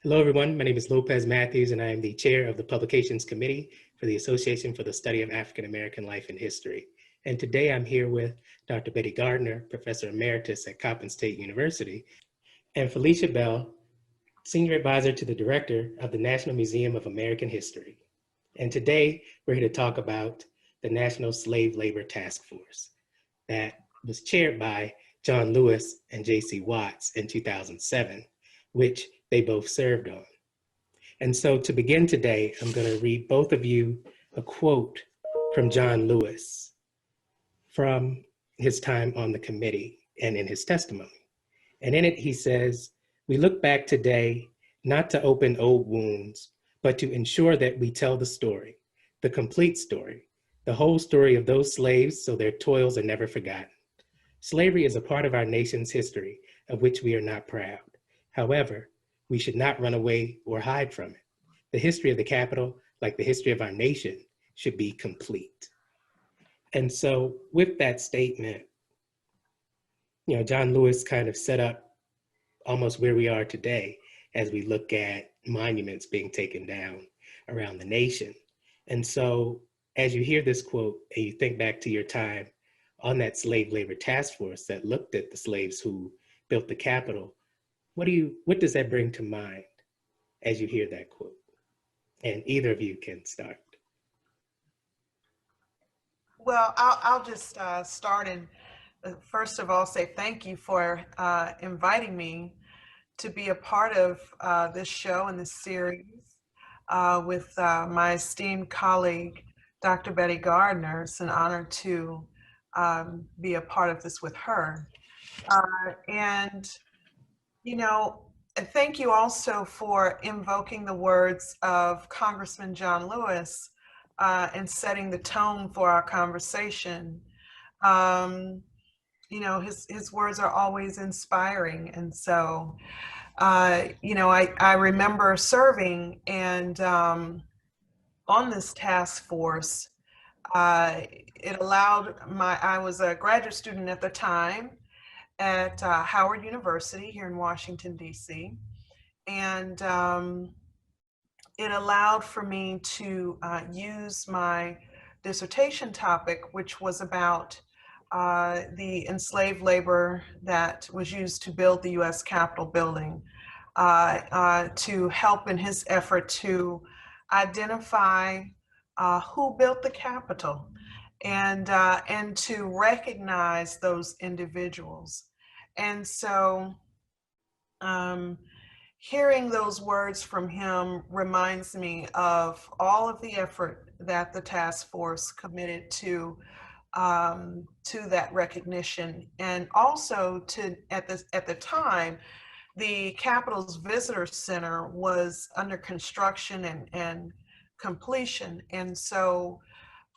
Hello, everyone. My name is Lopez Matthews, and I am the chair of the Publications Committee for the Association for the Study of African American Life and History. And today I'm here with Dr. Betty Gardner, Professor Emeritus at Coppin State University, and Felicia Bell, Senior Advisor to the Director of the National Museum of American History. And today we're here to talk about the National Slave Labor Task Force that was chaired by John Lewis and J.C. Watts in 2007, which they both served on. And so to begin today, I'm going to read both of you a quote from John Lewis from his time on the committee and in his testimony. And in it, he says, "We look back today, not to open old wounds, but to ensure that we tell the story, the complete story, the whole story of those slaves so their toils are never forgotten. Slavery is a part of our nation's history of which we are not proud. However, we should not run away or hide from it. The history of the Capitol, like the history of our nation, should be complete." And so with that statement, John Lewis kind of set up almost where we are today as we look at monuments being taken down around the nation. And so as you hear this quote and you think back to your time on that slave labor task force that looked at the slaves who built the Capitol, what does that bring to mind as you hear that quote? And either of you can start. Well, I'll just start and first of all say thank you for inviting me to be a part of this show and this series with my esteemed colleague, Dr. Betty Gardner. It's an honor to be a part of this with her. Thank you also for invoking the words of Congressman John Lewis and setting the tone for our conversation. His words are always inspiring. And so, I remember serving and on this task force, it allowed I was a graduate student at the time at Howard University here in Washington, D.C. And it allowed for me to use my dissertation topic, which was about the enslaved labor that was used to build the U.S. Capitol building, to help in his effort to identify who built the Capitol and to recognize those individuals. And so hearing those words from him reminds me of all of the effort that the task force committed to that recognition. And also at the time, the Capitol's Visitor Center was under construction and completion. And so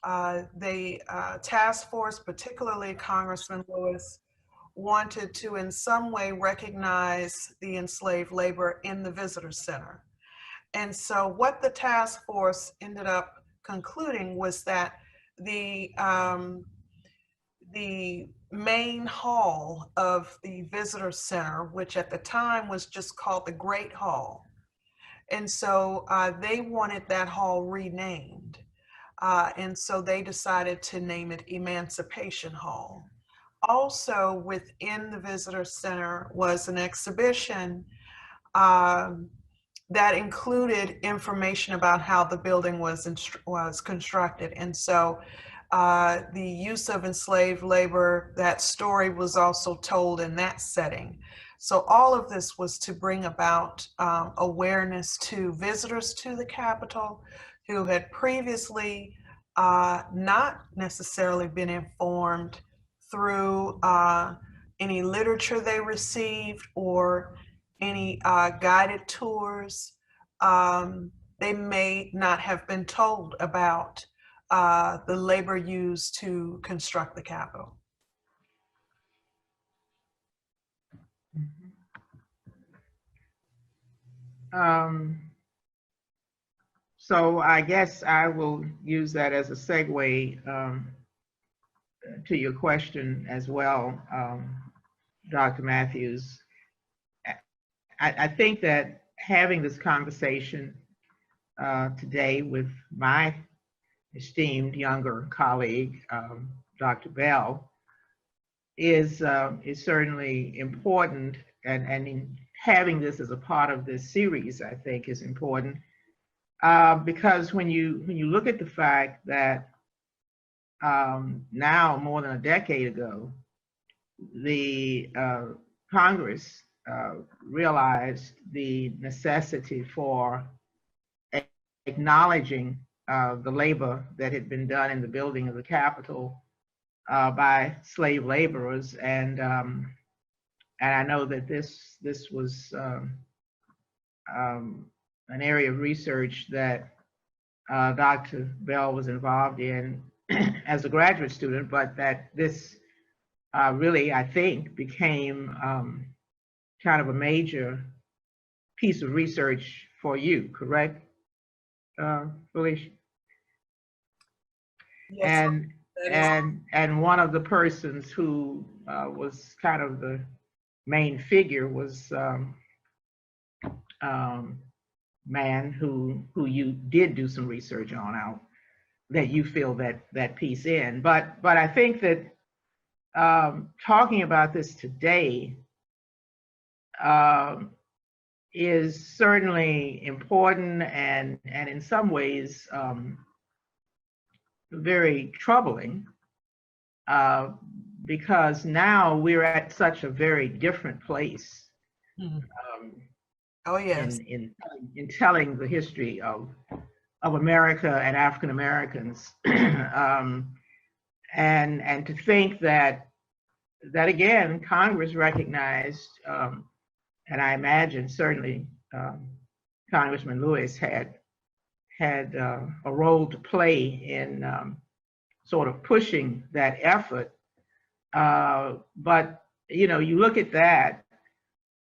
the task force, particularly Congressman Lewis, wanted to in some way recognize the enslaved labor in the visitor center. And so what the task force ended up concluding was that the main hall of the visitor center, which at the time was just called the Great Hall, and so they wanted that hall renamed. And so they decided to name it Emancipation Hall. Also within the visitor center was an exhibition that included information about how the building was constructed. And so the use of enslaved labor, that story was also told in that setting. So all of this was to bring about awareness to visitors to the Capitol who had previously not necessarily been informed through any literature they received or any guided tours. They may not have been told about the labor used to construct the Capitol. So I guess I will use that as a segue to your question as well, Dr. Matthews. I think that having this conversation today with my esteemed younger colleague, Dr. Bell, is certainly important, and in having this as a part of this series, I think is important, because when you look at the fact that now more than a decade ago, the Congress realized the necessity for acknowledging the labor that had been done in the building of the Capitol by slave laborers, and I know that this was an area of research that Dr. Bell was involved in as a graduate student, but that this really, I think, became kind of a major piece of research for you, correct, Felicia? Yes, And one of the persons who was kind of the main figure was man who you did do some research on, out that you feel that piece in. But I think that talking about this today is certainly important, and in some ways very troubling, because now we're at such a very different place oh yes, in telling the history of America and African Americans, and to think that again Congress recognized, and I imagine certainly Congressman Lewis had a role to play in sort of pushing that effort. But you know, you look at that,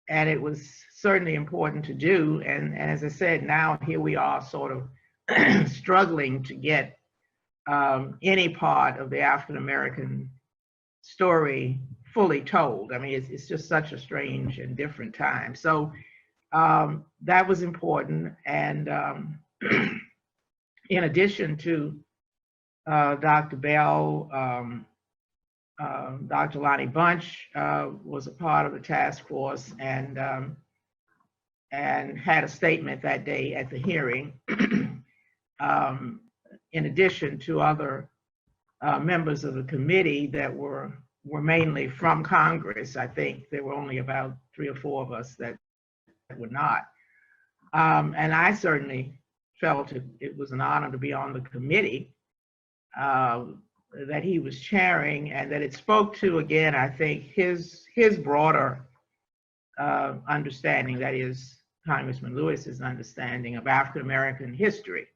and it was certainly important to do. And as I said, now here we are, sort of struggling to get any part of the African American story fully told. I mean, it's just such a strange and different time. So that was important. And in addition to Dr. Bell, Dr. Lonnie Bunch was a part of the task force, and had a statement that day at the hearing. In addition to other members of the committee that were mainly from Congress. I think there were only about 3 or 4 of us that were not. And I certainly felt it was an honor to be on the committee that he was chairing, and that it spoke to, again, I think his broader understanding, that is Congressman Lewis's understanding of African American history.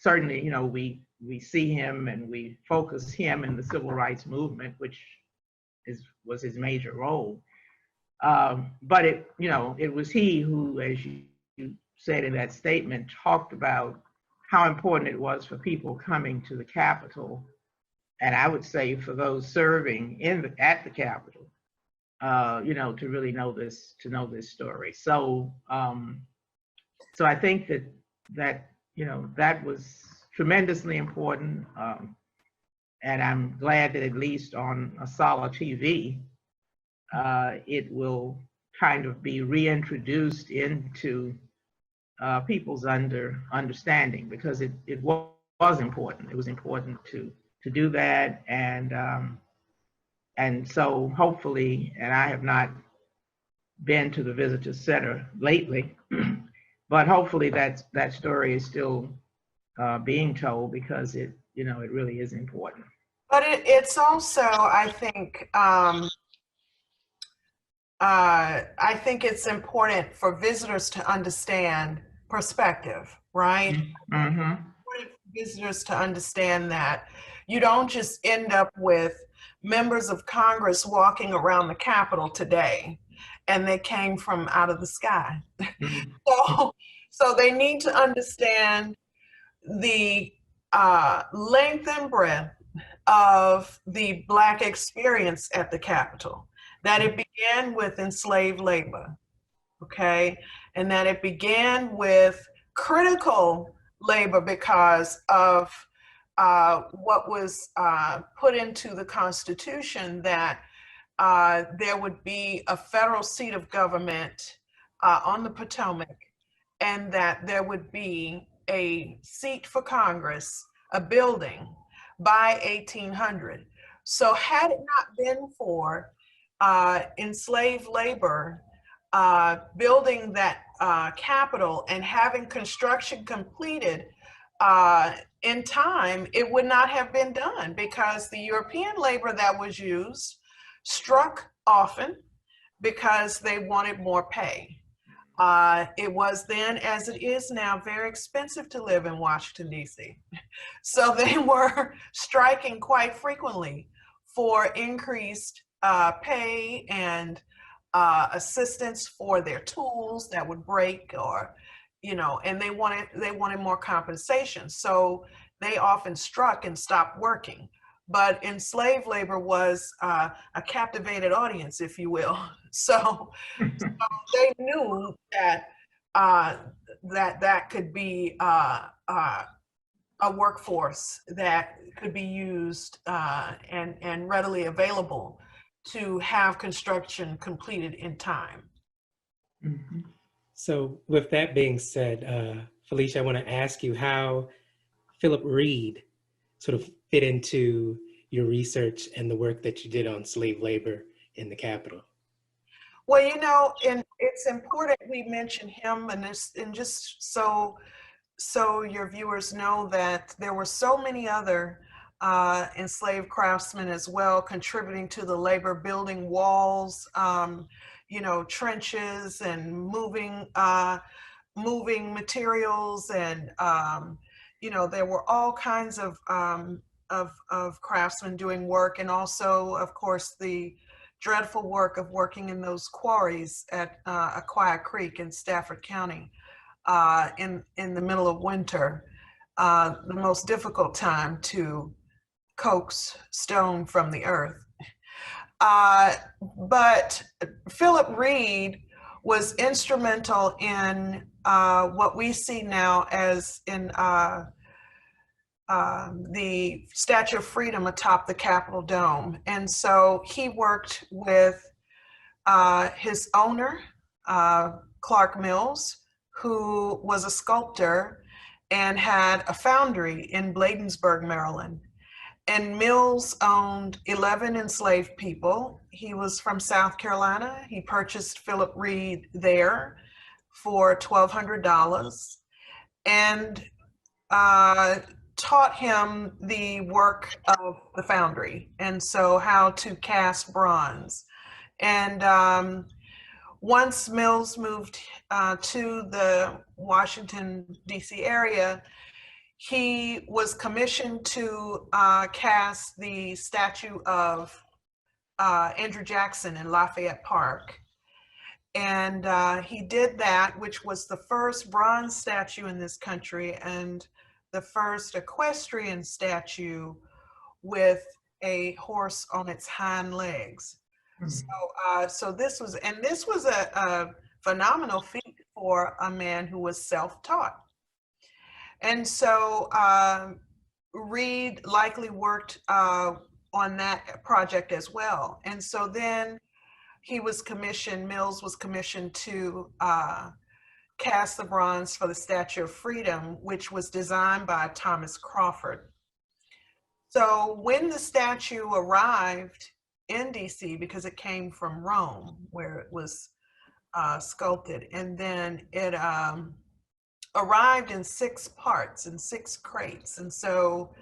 Certainly, you know, we see him and we focus him in the civil rights movement, which was his major role. But it was he who, as you said in that statement, talked about how important it was for people coming to the Capitol, and I would say for those serving at the Capitol, to really know this story. So I think that that was tremendously important, and I'm glad that at least on ASALH TV, it will kind of be reintroduced into people's understanding, because it was important. It was important to do that, and so hopefully, and I have not been to the visitor center lately, but hopefully that story is still being told, because it really is important. But it's also, I think it's important for visitors to understand perspective, right? Mm-hmm. Important for visitors to understand that you don't just end up with members of Congress walking around the Capitol today and they came from out of the sky. Mm-hmm. So they need to understand the length and breadth of the Black experience at the Capitol, that it began with enslaved labor, okay? and that it began with critical labor because of what was put into the Constitution, that there would be a federal seat of government on the Potomac, and that there would be a seat for Congress, a building, by 1800. So had it not been for enslaved labor building that Capitol and having construction completed in time, it would not have been done, because the European labor that was used struck often because they wanted more pay. It was then, as it is now, very expensive to live in Washington, D.C. So they were striking quite frequently for increased pay and assistance for their tools that would break, or, and they wanted more compensation. So they often struck and stopped working. But enslaved labor was a captivated audience, if you will. So they knew that that could be a workforce that could be used and readily available to have construction completed in time. Mhm. So with that being said, Felicia, I want to ask you how Philip Reed sort of fit into your research and the work that you did on slave labor in the Capitol. Well, and it's important we mention him, and just so your viewers know that there were so many other enslaved craftsmen as well, contributing to the labor, building walls, trenches, and moving materials, and there were all kinds of craftsmen doing work, and also, of course, the dreadful work of working in those quarries at Aquia Creek in Stafford County in the middle of winter, the most difficult time to coax stone from the earth. But Philip Reed was instrumental in what we see now as in the Statue of Freedom atop the Capitol Dome. And so he worked with his owner, Clark Mills, who was a sculptor and had a foundry in Bladensburg, Maryland. And Mills owned 11 enslaved people. He was from South Carolina. He purchased Philip Reed there for $1,200 and taught him the work of the foundry, and so how to cast bronze. And once Mills moved to the Washington, D.C. area, he was commissioned to cast the statue of Andrew Jackson in Lafayette Park. And he did that, which was the first bronze statue in this country and the first equestrian statue with a horse on its hind legs. Mm-hmm. So this was a phenomenal feat for a man who was self-taught. And so Reed likely worked on that project as well. And so then Mills was commissioned to cast the bronze for the Statue of Freedom, which was designed by Thomas Crawford. So when the statue arrived in DC, because it came from Rome, where it was sculpted, and then it arrived in 6 parts, in 6 crates. And so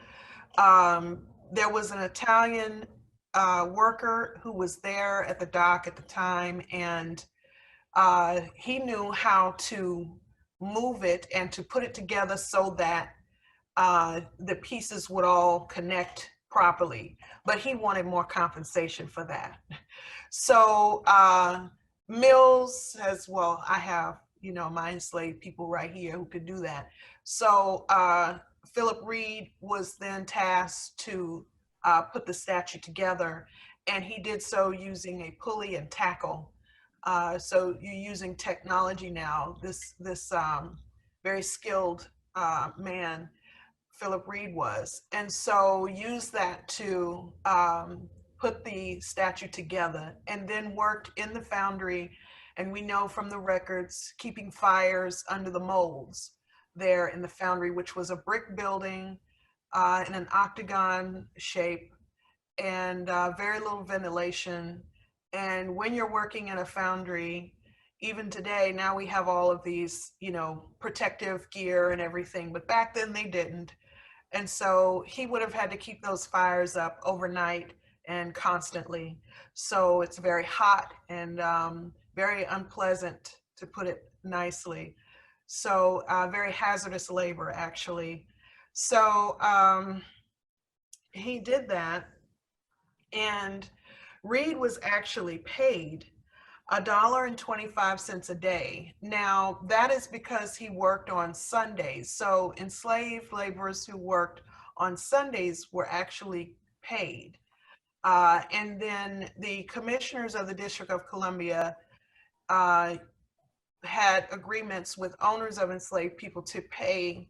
there was an Italian worker who was there at the dock at the time, and he knew how to move it and to put it together so that the pieces would all connect properly, but he wanted more compensation for that. So Mills says, well, I have, my enslaved people right here who could do that. So Philip Reed was then tasked to put the statue together, and he did so using a pulley and tackle So you're using technology now. This very skilled man, Philip Reed was, and so use that to put the statue together, and then worked in the foundry. And we know from the records, keeping fires under the molds there in the foundry, which was a brick building in an octagon shape, and very little ventilation. And when you're working in a foundry, even today, now we have all of these, you know, protective gear and everything, but back then they didn't. And so he would have had to keep those fires up overnight and constantly. So it's very hot and very unpleasant, to put it nicely. So very hazardous labor, actually. So he did that, and Reed was actually paid $1.25 a day. Now, that is because he worked on Sundays. So enslaved laborers who worked on Sundays were actually paid. And then the commissioners of the District of Columbia had agreements with owners of enslaved people to pay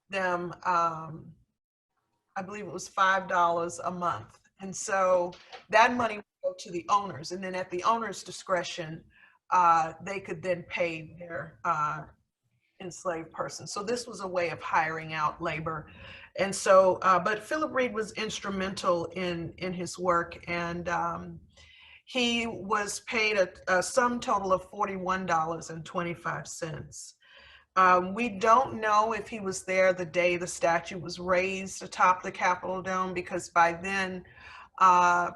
them, I believe it was $5 a month. And so that money would go to the owners, and then at the owner's discretion, they could then pay their enslaved person. So this was a way of hiring out labor. And so, but Philip Reed was instrumental in his work, and he was paid a sum total of $41.25. We don't know if he was there the day the statue was raised atop the Capitol dome, because by then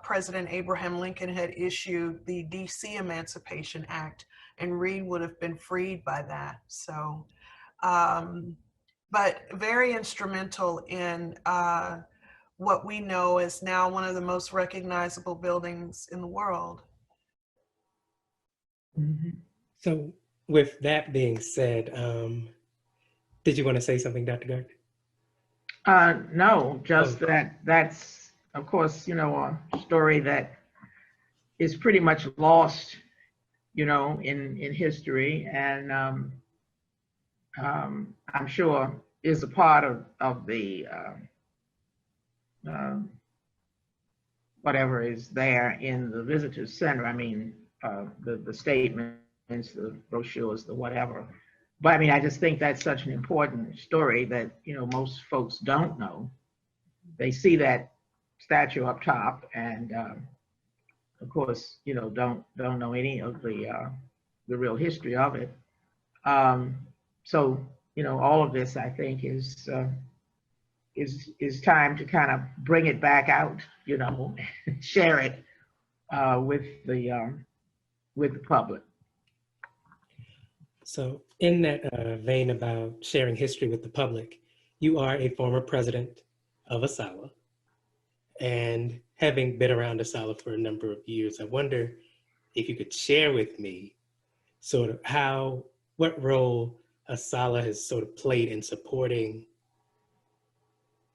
President Abraham Lincoln had issued the DC Emancipation Act, and Reed would have been freed by that. So, but very instrumental in what we know is now one of the most recognizable buildings in the world. Mm-hmm. So with that being said, did you want to say something, Dr. Gardner? No, just that's, of course, you know, a story that is pretty much lost, you know, in history, and I'm sure is a part of the whatever is there in the visitor center. I mean, the statements, the brochures, the whatever. But I mean, I just think that's such an important story that, you know, most folks don't know. They see that statue up top, and of course, you know, don't know any of the real history of it. So, you know, all of this, I think, is time to kind of bring it back out, you know, share it with the public. So in that vein about sharing history with the public, you are a former president of ASALH, and having been around ASALH for a number of years, I wonder if you could share with me sort of what role ASALH has sort of played in supporting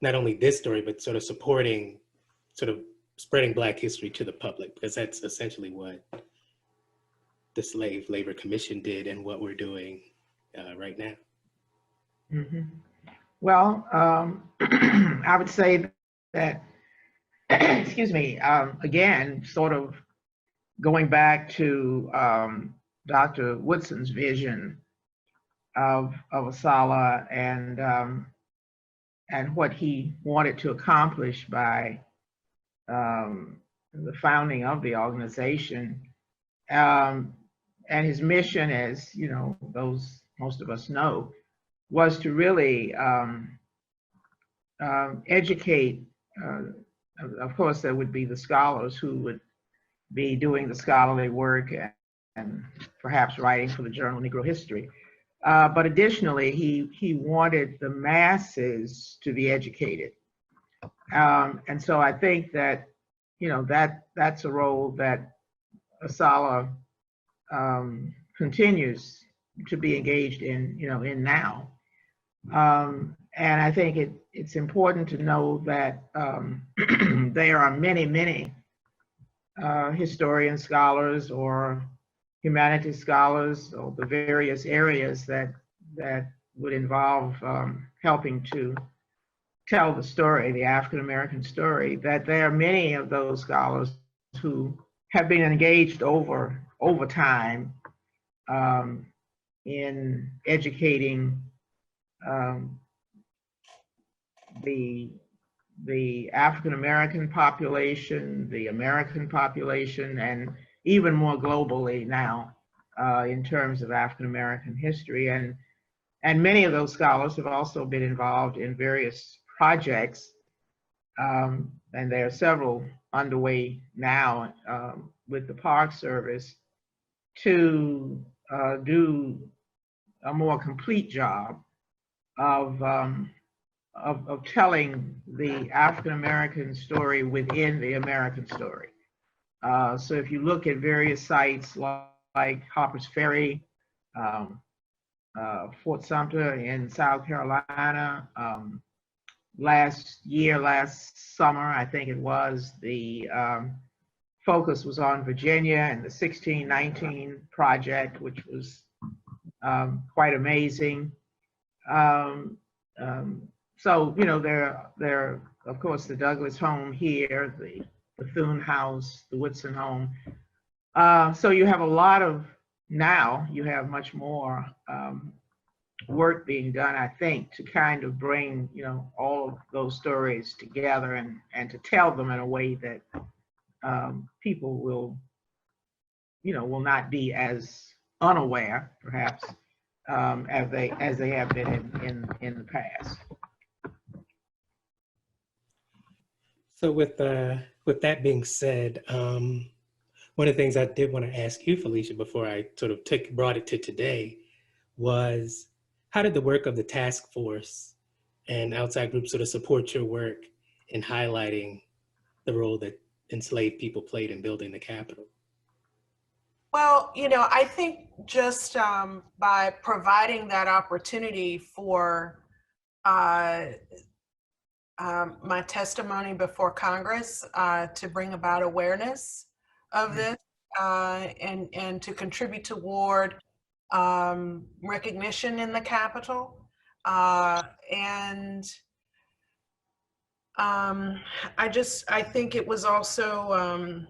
not only this story, but sort of supporting, sort of spreading Black history to the public, because that's essentially what the Slave Labor Commission did and what we're doing right now. Mm-hmm. Well, I would say that, excuse me, again, sort of going back to Dr. Woodson's vision of ASALH and what he wanted to accomplish by the founding of the organization, and his mission, as you know, most of us know, was to really educate. Of course, there would be the scholars who would be doing the scholarly work and perhaps writing for the journal Negro History. But additionally, he wanted the masses to be educated. And so I think that, you know, that's a role that ASALH continues to be engaged in, you know, in now. And I think it's important to know that there are many historians, scholars, or humanities scholars, or the various areas that would involve helping to tell the story, the African American story, that there are many of those scholars who have been engaged over time in educating the African American population, the American population, and even more globally now in terms of African American history. And many of those scholars have also been involved in various projects, and there are several underway now with the Park Service to do a more complete job of telling the African American story within the American story. So if you look at various sites like Harper's Ferry, Fort Sumter in South Carolina, last summer, I think it was, the focus was on Virginia and the 1619 project, which was quite amazing. So, you know, there, of course, the Douglas home here, the Bethune House, the Woodson home. So you have a lot of, now you have much more work being done, I think, to kind of bring, you know, all of those stories together and to tell them in a way that people will, you know, will not be as unaware, perhaps, as they have been in the past. So with that being said, one of the things I did want to ask you, Felicia, before I sort of brought it to today, was how did the work of the task force and outside groups sort of support your work in highlighting the role that enslaved people played in building the Capitol? Well, you know, I think just by providing that opportunity for my testimony before Congress to bring about awareness of this and to contribute toward recognition in the Capitol. And I think it was also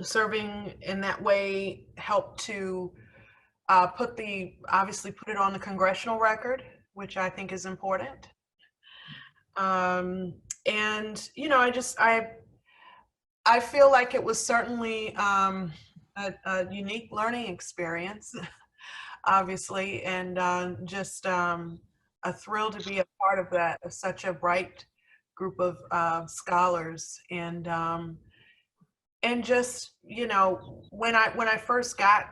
serving in that way helped to obviously put it on the congressional record, which I think is important. And, you know, I feel like it was certainly a unique learning experience, obviously, and just a thrill to be a part of that, of such a bright group of scholars. And just, you know, when I first got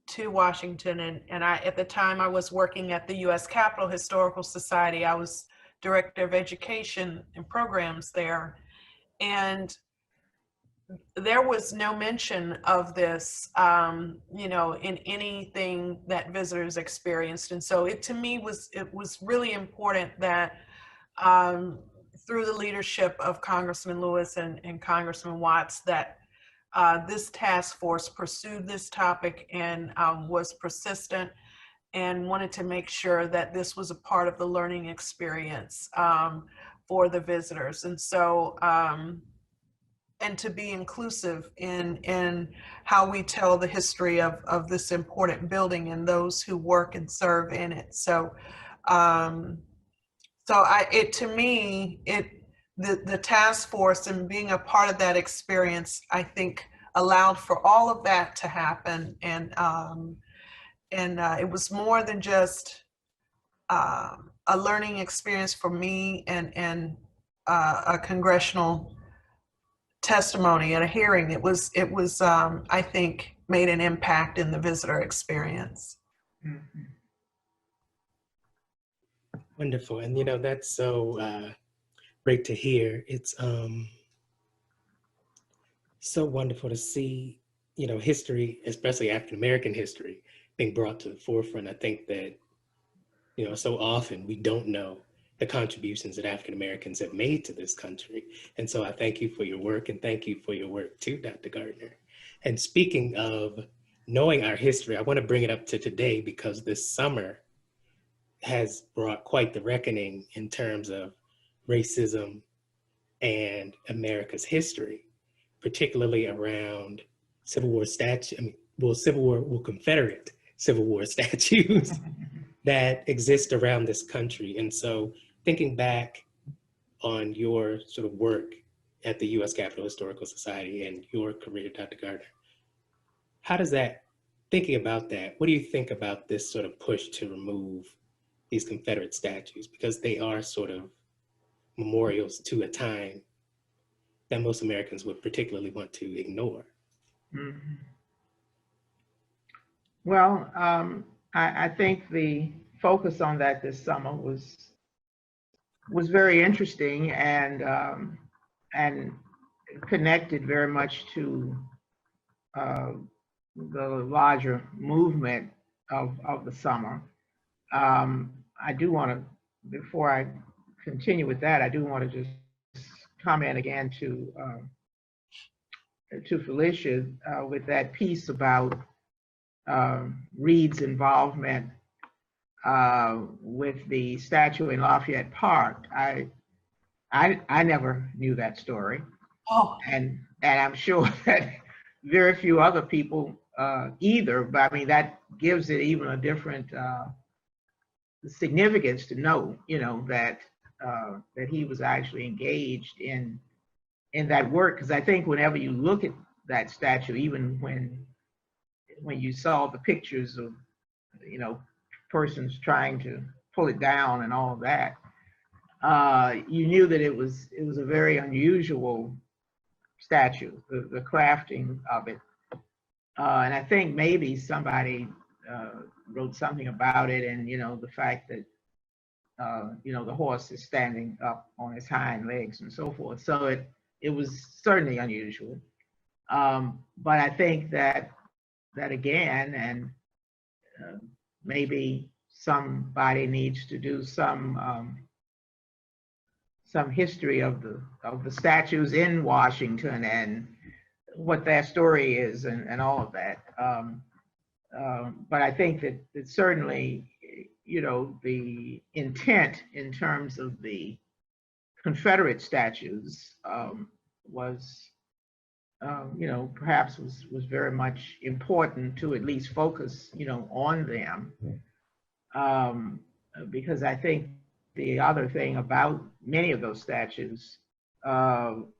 to Washington, and at the time I was working at the U.S. Capitol Historical Society, I was Director of Education and Programs there, and there was no mention of this, you know, in anything that visitors experienced. And so it was really important that through the leadership of Congressman Lewis and Congressman Watts, that this task force pursued this topic and was persistent and wanted to make sure that this was a part of the learning experience for the visitors. And so, and to be inclusive in how we tell the history of this important building and those who work and serve in it. So, to me, the task force and being a part of that experience, I think, allowed for all of that to happen. And it was more than just a learning experience for me and a congressional testimony at a hearing. It was I think, made an impact in the visitor experience. Mm-hmm. Wonderful. And, you know, that's so great to hear. It's so wonderful to see, you know, history, especially African-American history, being brought to the forefront. I think that, you know, so often we don't know the contributions that African-Americans have made to this country. And so I thank you for your work, and thank you for your work too, Dr. Gardner. And speaking of knowing our history, I want to bring it up to today because this summer has brought quite the reckoning in terms of racism and America's history, particularly around Civil War Confederate Civil War statues that exist around this country. And so thinking back on your sort of work at the U.S. Capitol Historical Society and your career, Dr. Gardner, how does that, thinking about that, what do you think about this sort of push to remove these Confederate statues? Because they are sort of memorials to a time that most Americans would particularly want to ignore. Mhm. Well, I think the focus on that this summer was very interesting and connected very much to the larger movement of the summer. I do want to, before I continue with that, I do want to just comment again to Felicia with that piece about Reed's involvement with the statue in Lafayette Park. I never knew that story. Oh. And I'm sure that very few other people either, but I mean, that gives it even a different significance to know, that he was actually engaged in that work. Because I think whenever you look at that statue, even when you saw the pictures of, persons trying to pull it down and all of that, you knew that it was a very unusual statue, the crafting of it. And I think maybe somebody wrote something about it, and the fact that the horse is standing up on his hind legs and so forth. So it was certainly unusual. But I think that again, and maybe somebody needs to do some history of the statues in Washington and what their story is and all of that. But I think that certainly, the intent in terms of the Confederate statues was, perhaps was very much important to at least focus, on them. Because I think the other thing about many of those statues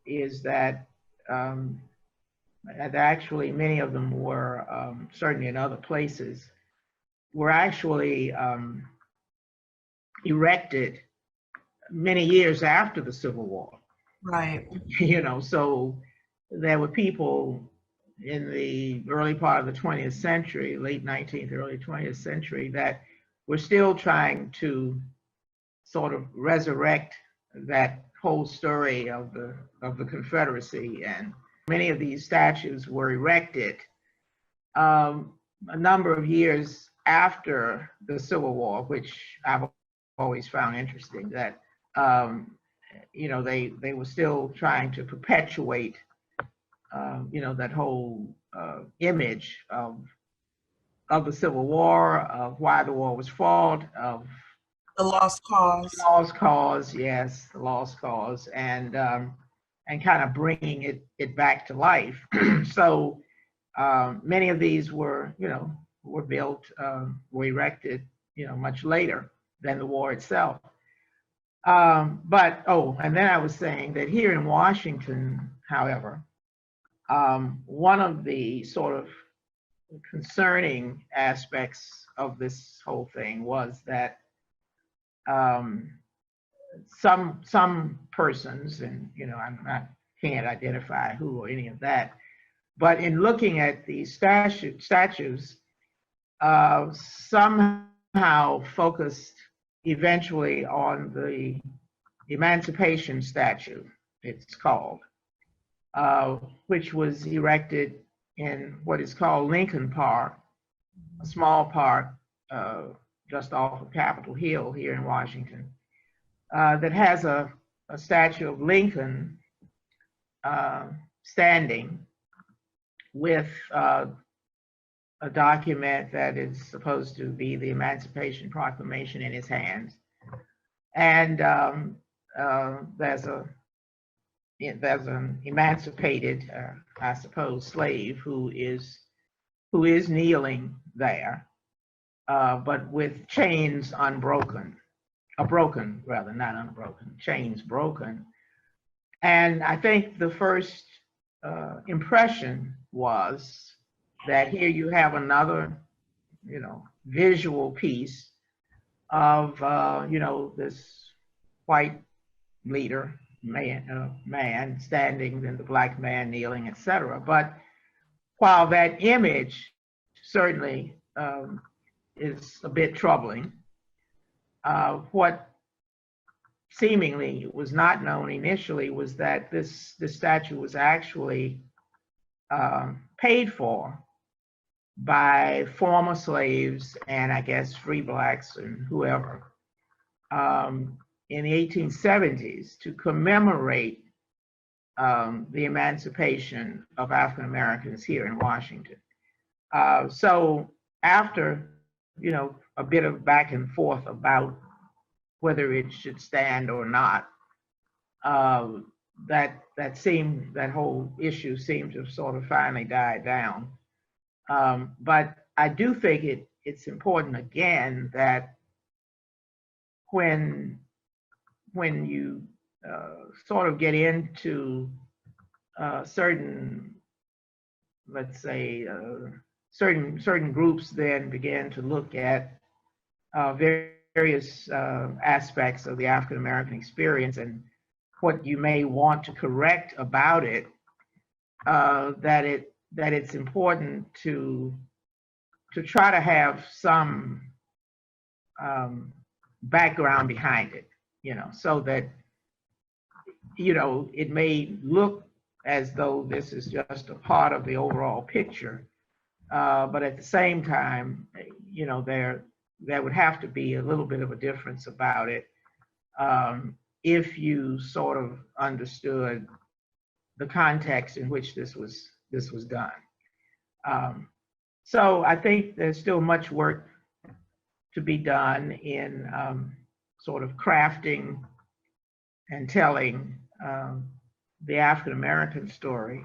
is that actually many of them were, certainly in other places, were actually erected many years after the Civil War. Right. So there were people in the early part of the 20th century, late 19th, early 20th century, that were still trying to sort of resurrect that whole story of the Confederacy. And many of these statues were erected a number of years after the Civil War, which I've always found interesting, that they were still trying to perpetuate that whole image of the Civil War, of why the war was fought, of The lost cause. the lost cause, yes, the lost cause, and kind of bringing it back to life. So many of these were built, were erected, much later than the war itself. And then I was saying that here in Washington, however, one of the sort of concerning aspects of this whole thing was that some persons, and can't identify who or any of that, but in looking at these statues, somehow focused eventually on the Emancipation statue, it's called, which was erected in what is called Lincoln Park, a small park just off of Capitol Hill here in Washington, that has a statue of Lincoln standing with a document that is supposed to be the Emancipation Proclamation in his hands. And there's an emancipated, I suppose, slave who is kneeling there, but with chains unbroken, broken rather, not unbroken, chains broken. And I think the first impression was that here you have another, visual piece of, this white leader, man standing and the black man kneeling, etc. But while that image certainly is a bit troubling, what seemingly was not known initially was that this statue was actually paid for by former slaves and I guess free blacks and whoever in the 1870s to commemorate the emancipation of African Americans here in Washington. So after, a bit of back and forth about whether it should stand or not, that whole issue seemed to have sort of finally died down. But I do think it's important again that when you sort of get into certain, let's say, certain groups then began to look at various aspects of the African American experience and what you may want to correct about it, that it's important to try to have some background behind it, so that it may look as though this is just a part of the overall picture, but at the same time, there would have to be a little bit of a difference about it if you sort of understood the context in which this was done. So I think there's still much work to be done in sort of crafting and telling the African American story,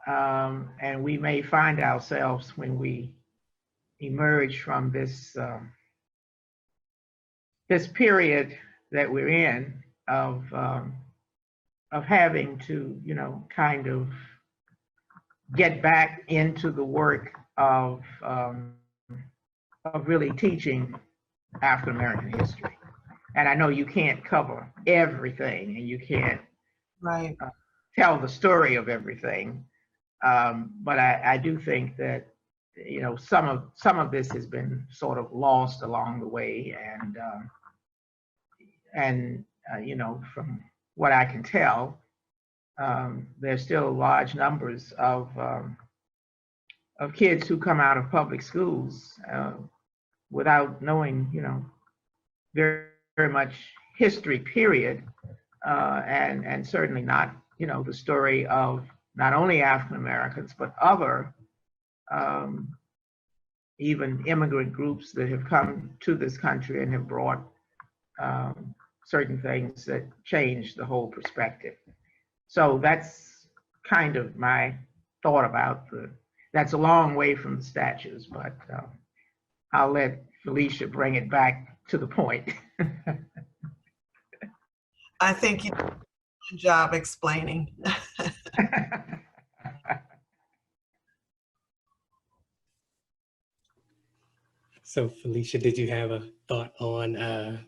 and we may find ourselves when we emerge from this this period that we're in of having to, kind of get back into the work of really teaching African American history. And I know you can't cover everything, and you can't tell the story of everything, but I do think that some of this has been sort of lost along the way, and from what I can tell, there's still large numbers of kids who come out of public schools without knowing, very, very much history, period, and certainly not, the story of not only African Americans but other even immigrant groups that have come to this country and have brought certain things that change the whole perspective. So that's kind of my thought about that's a long way from the statues, but I'll let Felicia bring it back to the point. I think you did a good job explaining. So Felicia, did you have a thought on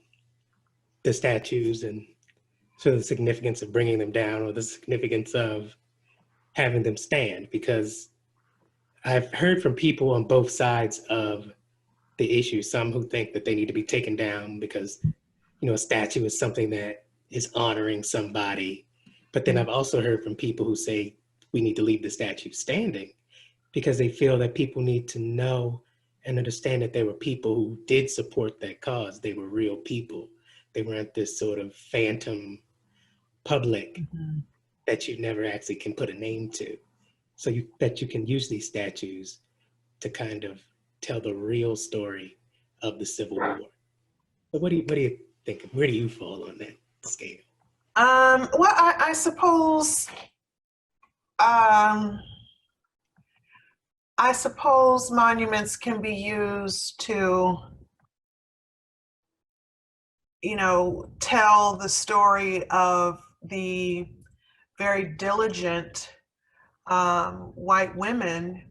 the statues and sort of the significance of bringing them down, or the significance of having them stand? Because I've heard from people on both sides of the issue, some who think that they need to be taken down because, a statue is something that is honoring somebody. But then I've also heard from people who say we need to leave the statue standing because they feel that people need to know and understand that there were people who did support that cause. They were real people. They weren't this sort of phantom public that you never actually can put a name to. So that you can use these statues to kind of tell the real story of the Civil War. But what do you think? Where do you fall on that scale? Well, I suppose monuments can be used to, tell the story of the very diligent white women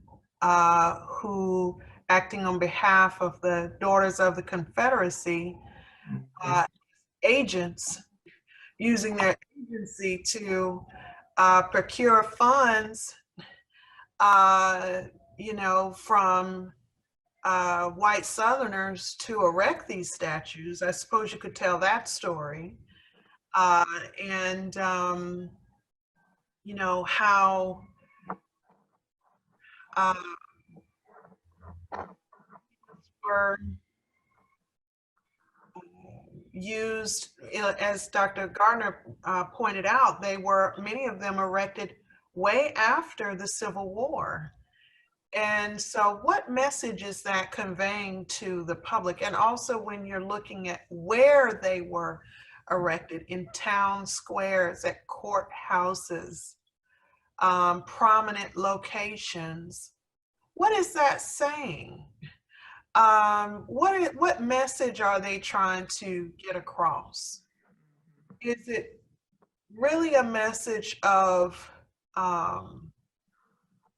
who, acting on behalf of the Daughters of the Confederacy, agents, using their agency to procure funds, from white Southerners to erect these statues. I suppose you could tell that story. And how were used, as Dr. Gardner pointed out, many of them erected way after the Civil War. And so what message is that conveying to the public? And also when you're looking at where they were erected, in town squares, at courthouses, prominent locations, what is that saying? What message are they trying to get across? Is it really a message of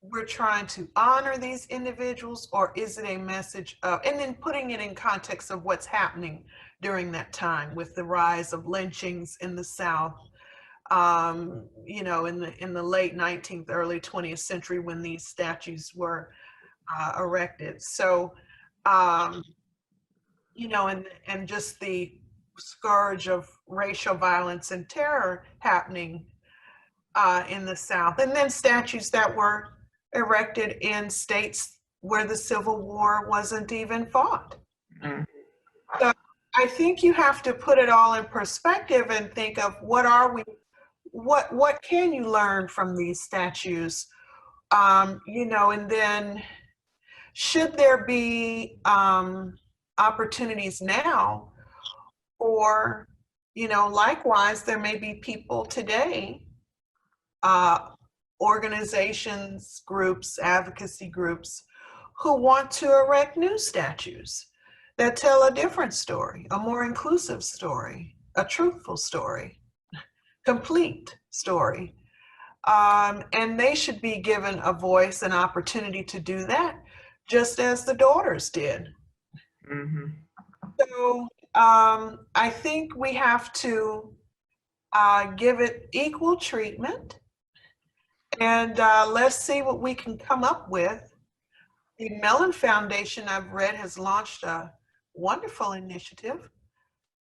we're trying to honor these individuals, or is it a message of, and then putting it in context of what's happening during that time with the rise of lynchings in the South, in the late 19th, early 20th century when these statues were erected. So, and just the scourge of racial violence and terror happening in the South, and then statues that were erected in states where the Civil War wasn't even fought. Mm-hmm. So I think you have to put it all in perspective and think of what can you learn from these statues, and then should there be opportunities now, or likewise there may be people today, organizations, groups, advocacy groups, who want to erect new statues that tell a different story, a more inclusive story, a truthful story, complete story. And they should be given a voice and opportunity to do that, just as the Daughters did. Mm-hmm. So I think we have to give it equal treatment. And let's see what we can come up with. The Mellon Foundation, I've read, has launched a wonderful initiative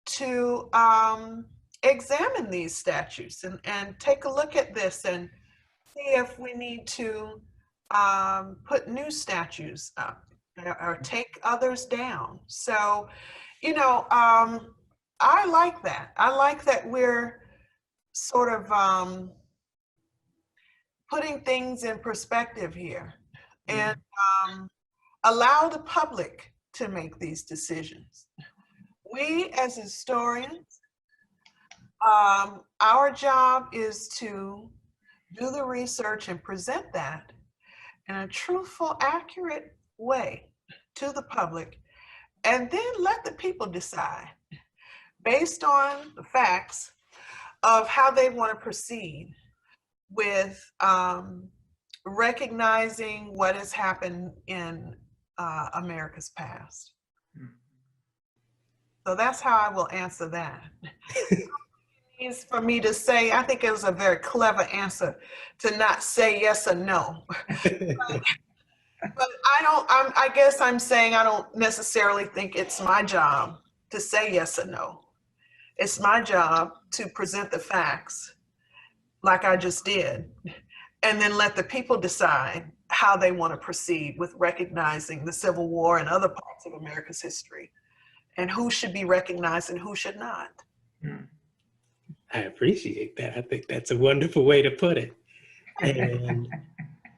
to examine these statues and take a look at this and see if we need to put new statues up or take others down. So, I like that. I like that we're sort of putting things in perspective here, and allow the public to make these decisions. We as historians, our job is to do the research and present that in a truthful, accurate way to the public, and then let the people decide based on the facts of how they want to proceed with recognizing what has happened in America's past. So that's how I will answer that. It's for me to say, I think it was a very clever answer to not say yes or no. But I guess I'm saying I don't necessarily think it's my job to say yes or no. It's my job to present the facts like I just did, and then let the people decide how they want to proceed with recognizing the Civil War and other parts of America's history, and who should be recognized and who should not. I appreciate that. I think that's a wonderful way to put it. And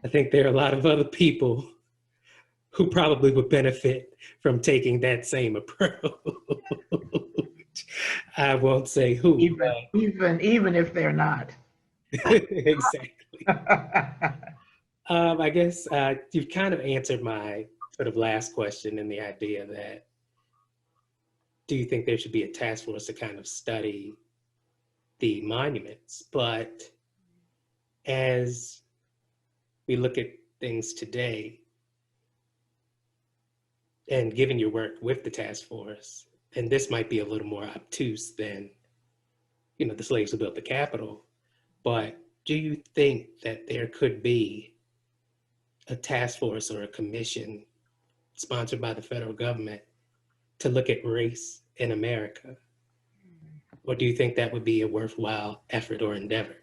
I think there are a lot of other people who probably would benefit from taking that same approach. I won't say who. Even if they're not. Exactly. I guess you've kind of answered my sort of last question in the idea that, do you think there should be a task force to kind of study the monuments? But as we look at things today, and given your work with the task force, and this might be a little more obtuse than, the slaves who built the Capitol, but do you think that there could be a task force or a commission sponsored by the federal government to look at race in America? Or do you think that would be a worthwhile effort or endeavor?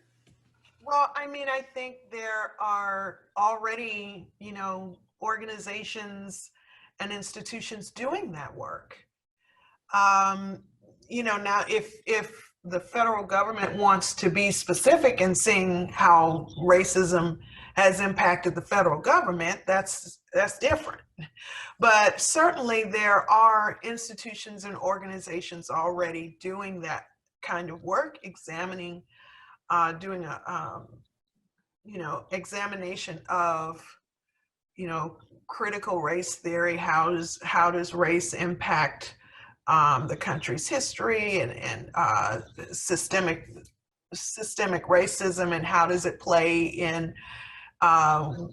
Well, I mean, I think there are already, organizations and institutions doing that work. Now if the federal government wants to be specific in seeing how racism has impacted the federal government, that's different. But certainly there are institutions and organizations already doing that kind of work, examining, doing a, examination of, critical race theory. How does race impact the country's history and systemic racism, and how does it play in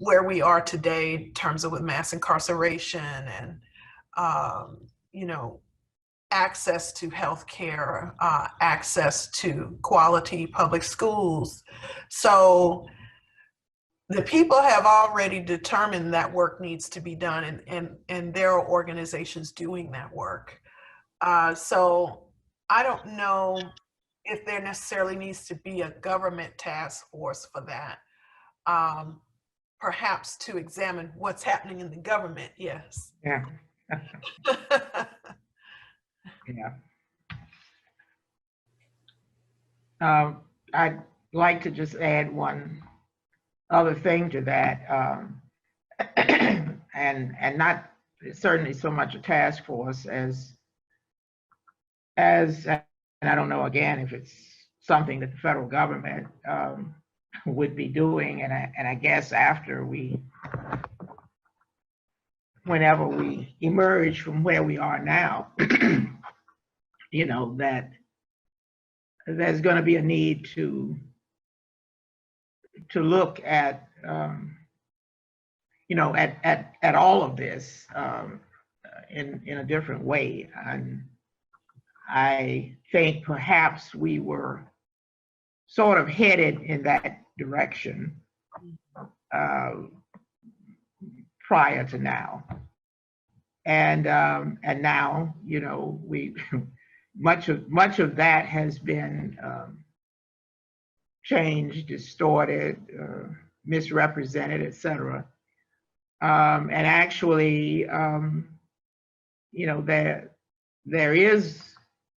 where we are today in terms of with mass incarceration and access to health care, access to quality public schools. So the people have already determined that work needs to be done, and there are organizations doing that work. So I don't know if there necessarily needs to be a government task force for that. Perhaps to examine what's happening in the government, yes. Yeah. Yeah. I'd like to just add one other thing to that, and not certainly so much a task force as and I don't know again if it's something that the federal government would be doing, and I guess whenever we emerge from where we are now, that there's going to be a need to look at at all of this in a different way. And I think perhaps we were sort of headed in that direction prior to now, and now we much of that has been changed, distorted, misrepresented, etc. And actually, there is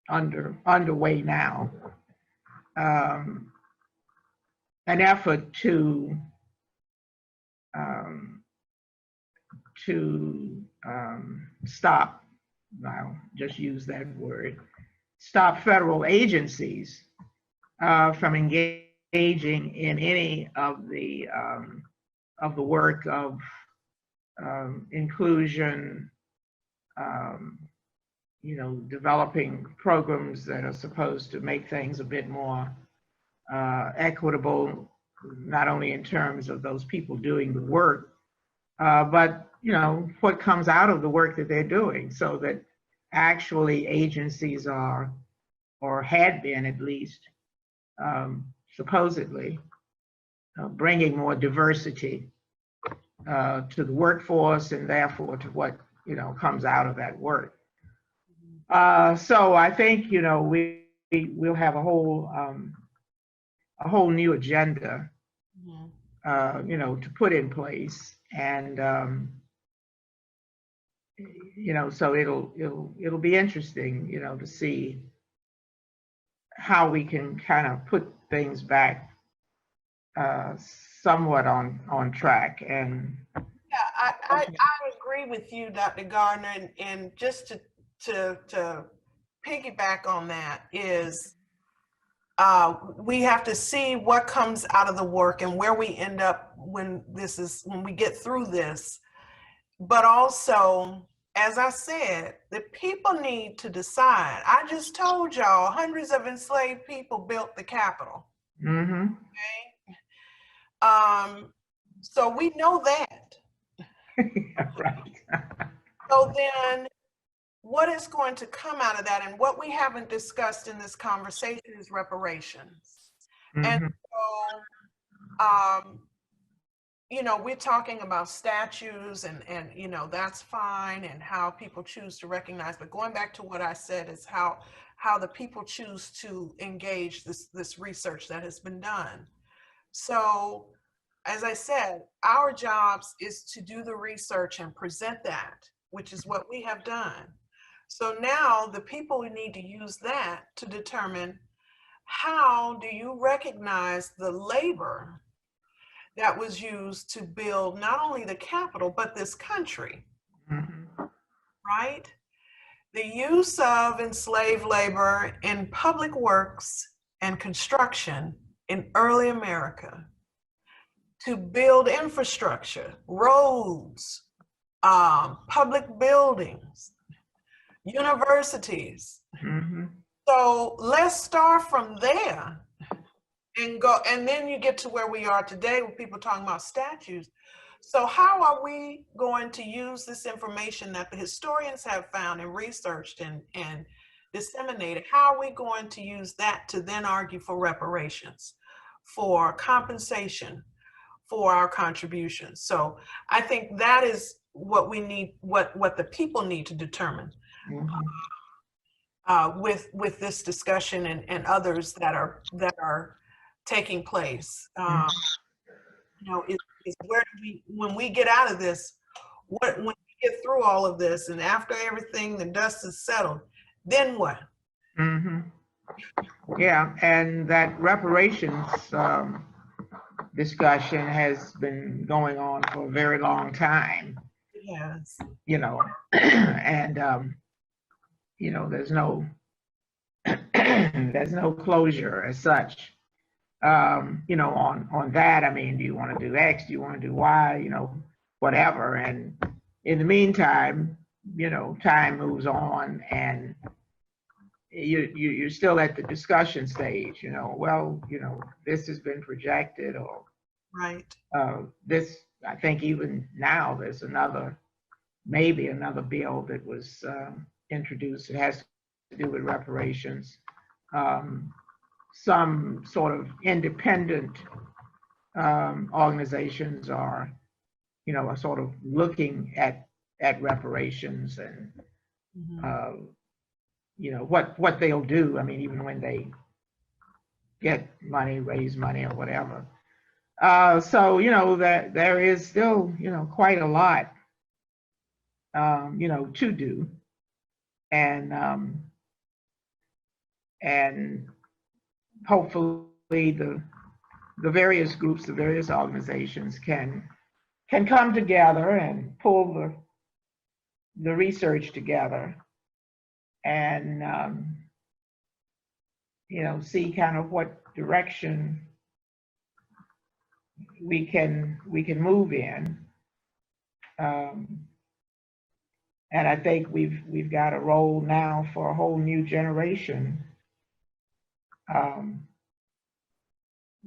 underway now an effort to stop, I'll just use that word, stop federal agencies from engaging in any of the work of inclusion, developing programs that are supposed to make things a bit more equitable, not only in terms of those people doing the work, but what comes out of the work that they're doing, so that actually agencies are, or had been at least, supposedly bringing more diversity to the workforce, and therefore to what comes out of that work. So I think we'll have a whole new agenda to put in place, and so it'll be interesting to see how we can kind of put things back somewhat on track. And yeah, I agree with you, Dr. Gardner, and just to piggyback on that is we have to see what comes out of the work and where we end up when we get through this. But also, as I said, the people need to decide. I just told y'all hundreds of enslaved people built the Capitol. Mm-hmm. Okay. So we know that. Right. So then what is going to come out of that? And what we haven't discussed in this conversation is reparations. Mm-hmm. And so, you know, we're talking about statues and, you know, that's fine, and how people choose to recognize, but going back to what I said is how the people choose to engage this research that has been done. So, as I said, our jobs is to do the research and present that, which is what we have done. So now the people need to use that to determine, how do you recognize the labor that was used to build not only the Capitol, but this country, Mm-hmm. right? The use of enslaved labor in public works and construction in early America to build infrastructure, roads, public buildings, universities. Mm-hmm. So let's start from there and go, and then you get to where we are today with people talking about statues. So how are we going to use this information that the historians have found and researched and disseminated? How are we going to use that to then argue for reparations, for compensation, for our contributions? So I think that is what we need, what the people need to determine. Mm-hmm. With this discussion and others that are taking place. You know, is where do we, when we get out of this, when we get through all of this, and after everything, the dust is settled, then what? Mm-hmm. Yeah, and that reparations discussion has been going on for a very long time. Yes. You know, and you know, there's no there's no closure as such. You know, on that. I mean, do you want to do X? Do you want to do Y? You know, whatever. And in the meantime, you know, time moves on, and you're still at the discussion stage. You know, well, you know, this has been projected, or Right. this. I think even now there's maybe another bill that was introduced. It has to do with reparations. Some sort of independent organizations are, you know, are sort of looking at reparations and, you know, what they'll do. I mean, even when they get money, raise money or whatever. So, you know, that there is still, you know, quite a lot, you know, to do. And hopefully the various groups, the various organizations can come together and pull the research together and you know, see kind of what direction we can move in. And I think we've got a role now for a whole new generation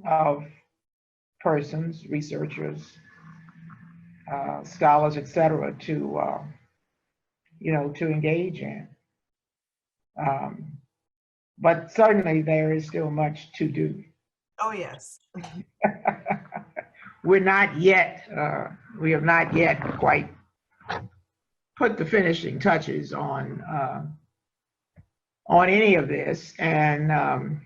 of persons, researchers, scholars, etc., to you know, to engage in. But certainly there is still much to do. Oh yes. We're not yet. We have not yet quite put the finishing touches on any of this, and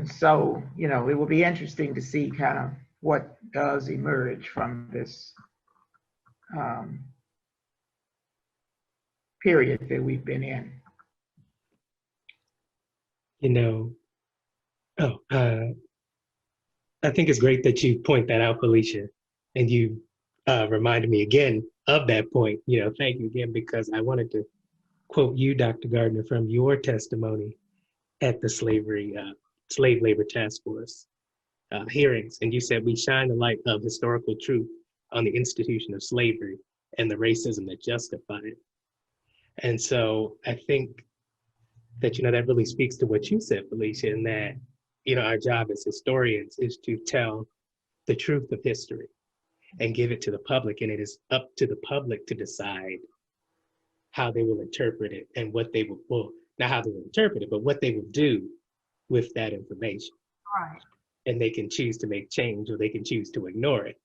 so, you know, it will be interesting to see kind of what does emerge from this period that we've been in. You know, I think it's great that you point that out, Felicia, and you reminded me again of that point. Thank you again, because I wanted to quote you, Dr. Gardner, from your testimony at the Slave Labor Task Force hearings. And you said, we shine the light of historical truth on the institution of slavery and the racism that justified it. And so I think that, that really speaks to what you said, Felicia, and that, our job as historians is to tell the truth of history and give it to the public. And it is up to the public to decide how they will interpret it and what they will, well, not how they will interpret it, but what they will do with that information. Right. And they can choose to make change, or they can choose to ignore it.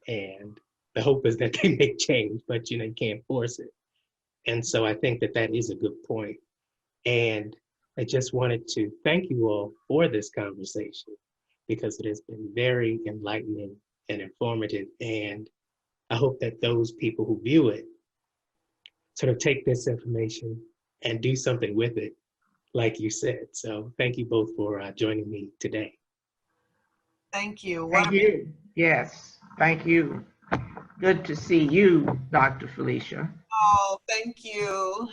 And the hope is that they make change, but you can't force it. And so I think that that is a good point. And I just wanted to thank you all for this conversation, because it has been very enlightening and informative. And I hope that those people who view it sort of take this information and do something with it, like you said. So thank you both for joining me today. Thank you. Thank you. Yes, thank you. Good to see you, Dr. Felicia. Oh, thank you.